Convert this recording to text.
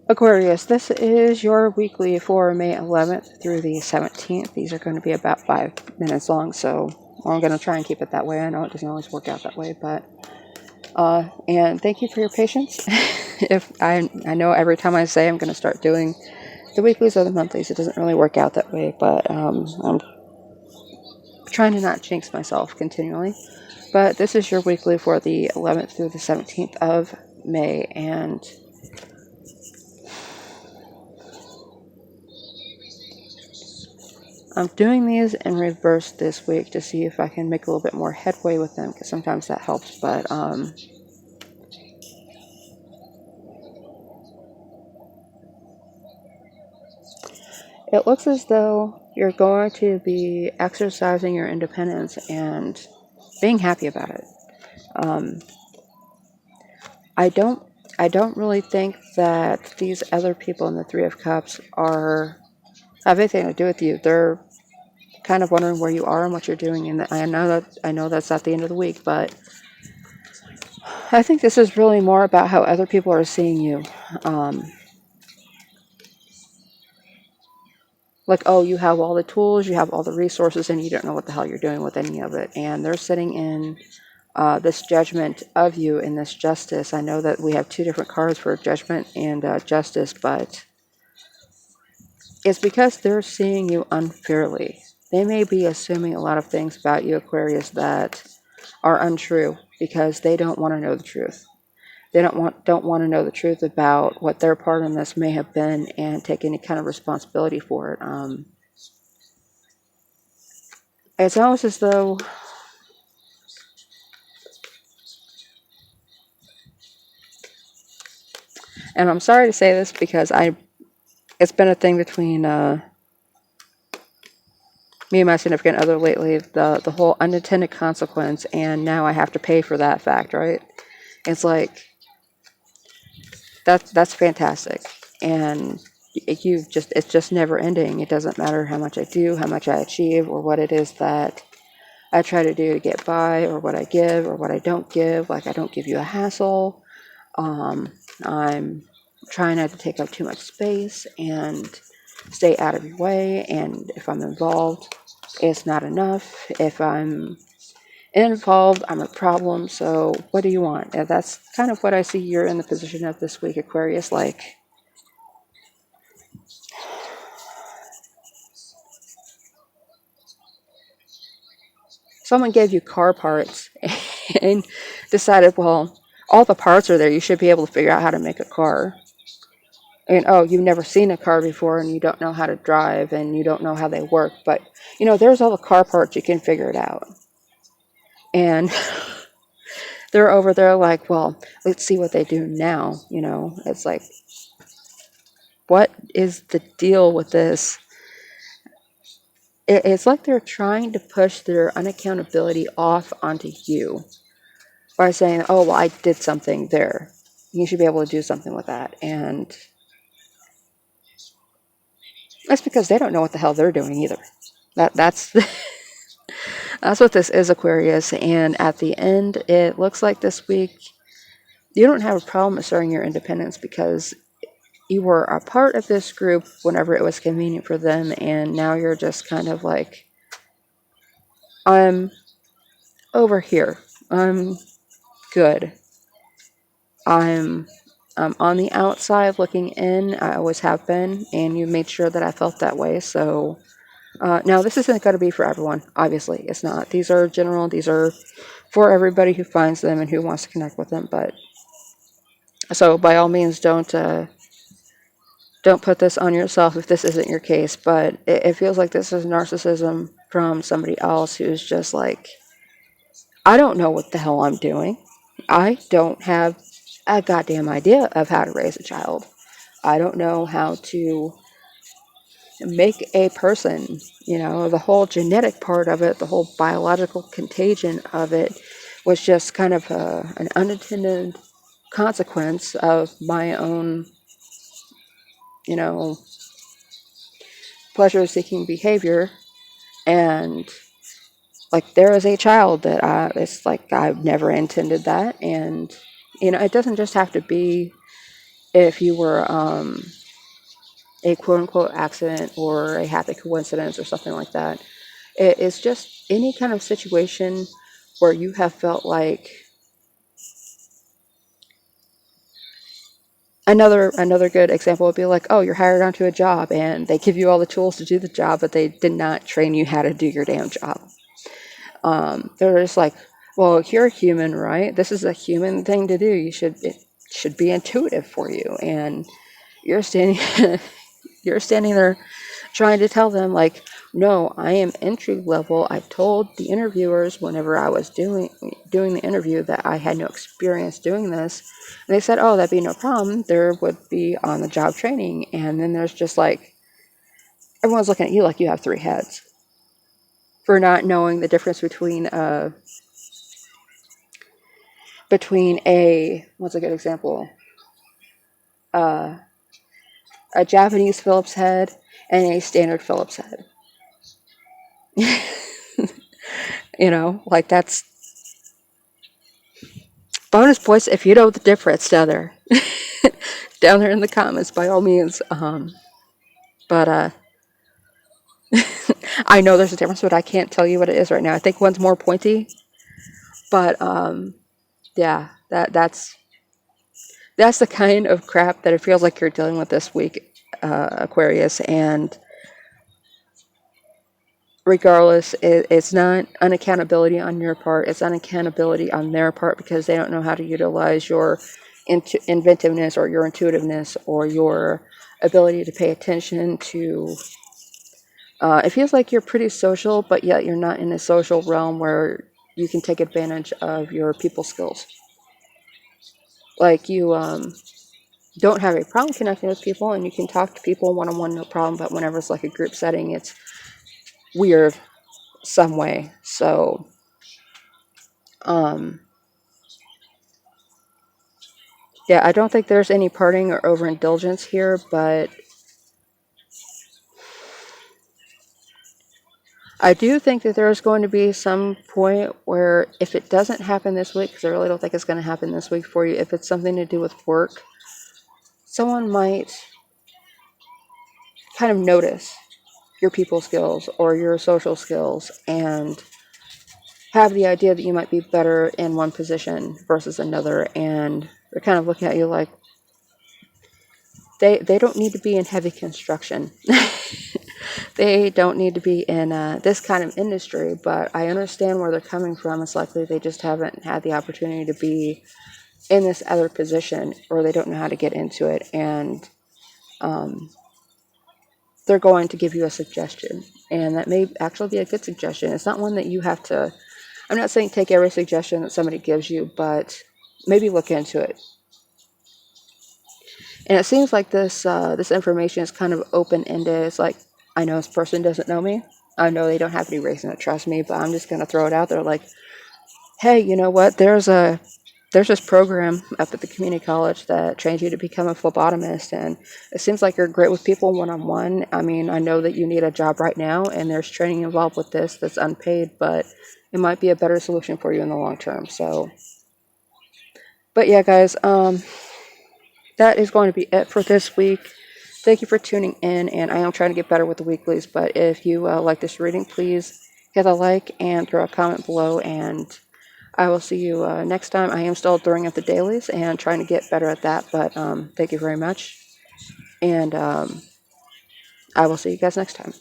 Aquarius, this is your weekly for May 11th through the 17th. These are going to be about 5 minutes long, so I'm going to try and keep it that way. I know it doesn't always work out that way, but and thank you for your patience. If I know every time I say I'm going to start doing the weeklies or the monthlies, it doesn't really work out that way, but I'm trying to not jinx myself continually. But this is your weekly for the 11th through the 17th of May, and I'm doing these in reverse this week to see if I can make a little bit more headway with them, because sometimes that helps, but it looks as though you're going to be exercising your independence and being happy about it. I don't really think that these other people in the Three of Cups have anything to do with you. They're kind of wondering where you are and what you're doing, and I know that's not the end of the week, but I think this is really more about how other people are seeing you. Like, oh, you have all the tools, you have all the resources, and you don't know what the hell you're doing with any of it. And they're sitting in this judgment of you in this justice. I know that we have two different cards for judgment and justice, but it's because they're seeing you unfairly. They may be assuming a lot of things about you, Aquarius, that are untrue because they don't want to know the truth. They don't want to know the truth about what their part in this may have been and take any kind of responsibility for it. It's almost as though, and I'm sorry to say this because it's been a thing between me and my significant other lately, the whole unintended consequence, and now I have to pay for that fact, right? It's like that's fantastic, and it's just never ending. It doesn't matter how much I do, how much I achieve, or what it is that I try to do to get by, or what I give, or what I don't give. Like, I don't give you a hassle. I'm trying not to take up too much space and stay out of your way. And if I'm involved, it's not enough. If I'm involved, I'm a problem. So what do you want? And that's kind of what I see you're in the position of this week, Aquarius. Like, someone gave you car parts and decided, well, all the parts are there. You should be able to figure out how to make a car. And oh, you've never seen a car before and you don't know how to drive and you don't know how they work. But, there's all the car parts. You can figure it out. And they're over there like, well, let's see what they do now. It's like, what is the deal with this? It's like they're trying to push their unaccountability off onto you by saying, oh, well, I did something there. You should be able to do something with that. And that's because they don't know what the hell they're doing either. That's that's what this is, Aquarius. And at the end, it looks like this week you don't have a problem asserting your independence because you were a part of this group whenever it was convenient for them, and now you're just kind of like, I'm over here. I'm good. I'm on the outside looking in. I always have been, and you made sure that I felt that way. So now this isn't going to be for everyone. Obviously, it's not. These are general. These are for everybody who finds them and who wants to connect with them. But so by all means, don't put this on yourself if this isn't your case. But it feels like this is narcissism from somebody else who's just like, I don't know what the hell I'm doing. I don't have a goddamn idea of how to raise a child. I don't know how to make a person, the whole genetic part of it, the whole biological contagion of it was just kind of an unintended consequence of my own, pleasure-seeking behavior. And like, there is a child that it's like I've never intended that. And, it doesn't just have to be if you were a quote-unquote accident or a happy coincidence or something like that. It's just any kind of situation where you have felt like another good example would be like, oh, you're hired onto a job and they give you all the tools to do the job, but they did not train you how to do your damn job. They're just like, well, you're human, right? This is a human thing to do. It should be intuitive for you, and you're standing you're standing there trying to tell them like, no, I am entry level. I told the interviewers whenever I was doing the interview that I had no experience doing this. And they said, oh, that'd be no problem. There would be on the job training. And then there's just like, everyone's looking at you like you have three heads for not knowing the difference between a, what's a good example? A Japanese Phillips head and a standard Phillips head. You know, like that's bonus points if you know the difference down there. Down there in the comments, by all means. But I know there's a difference, but I can't tell you what it is right now. I think one's more pointy. But yeah, that's the kind of crap that it feels like you're dealing with this week, Aquarius. And regardless, it's not unaccountability on your part. It's unaccountability on their part because they don't know how to utilize your inventiveness or your intuitiveness or your ability to pay attention to. It feels like you're pretty social, but yet you're not in a social realm where you can take advantage of your people skills. Like you don't have a problem connecting with people, and you can talk to people one-on-one, no problem. But whenever it's like a group setting, it's weird some way. So, yeah, I don't think there's any parting or overindulgence here, but I do think that there's going to be some point where if it doesn't happen this week, because I really don't think it's going to happen this week for you, if it's something to do with work, someone might kind of notice your people skills or your social skills and have the idea that you might be better in one position versus another, and they're kind of looking at you like they don't need to be in heavy construction. They don't need to be in this kind of industry, but I understand where they're coming from. It's likely they just haven't had the opportunity to be in this other position, or they don't know how to get into it, and they're going to give you a suggestion, and that may actually be a good suggestion. It's not one that you have to, I'm not saying take every suggestion that somebody gives you, but maybe look into it. And it seems like this information is kind of open-ended. It's like, I know this person doesn't know me. I know they don't have any reason to trust me, but I'm just going to throw it out there like, hey, you know what? There's this program up at the community college that trains you to become a phlebotomist, and it seems like you're great with people one-on-one. I mean, I know that you need a job right now, and there's training involved with this that's unpaid, but it might be a better solution for you in the long term. So, but yeah, guys, that is going to be it for this week. Thank you for tuning in, and I am trying to get better with the weeklies, but if you like this reading, please hit a like and throw a comment below, and I will see you next time. I am still throwing up the dailies and trying to get better at that, but thank you very much, and I will see you guys next time.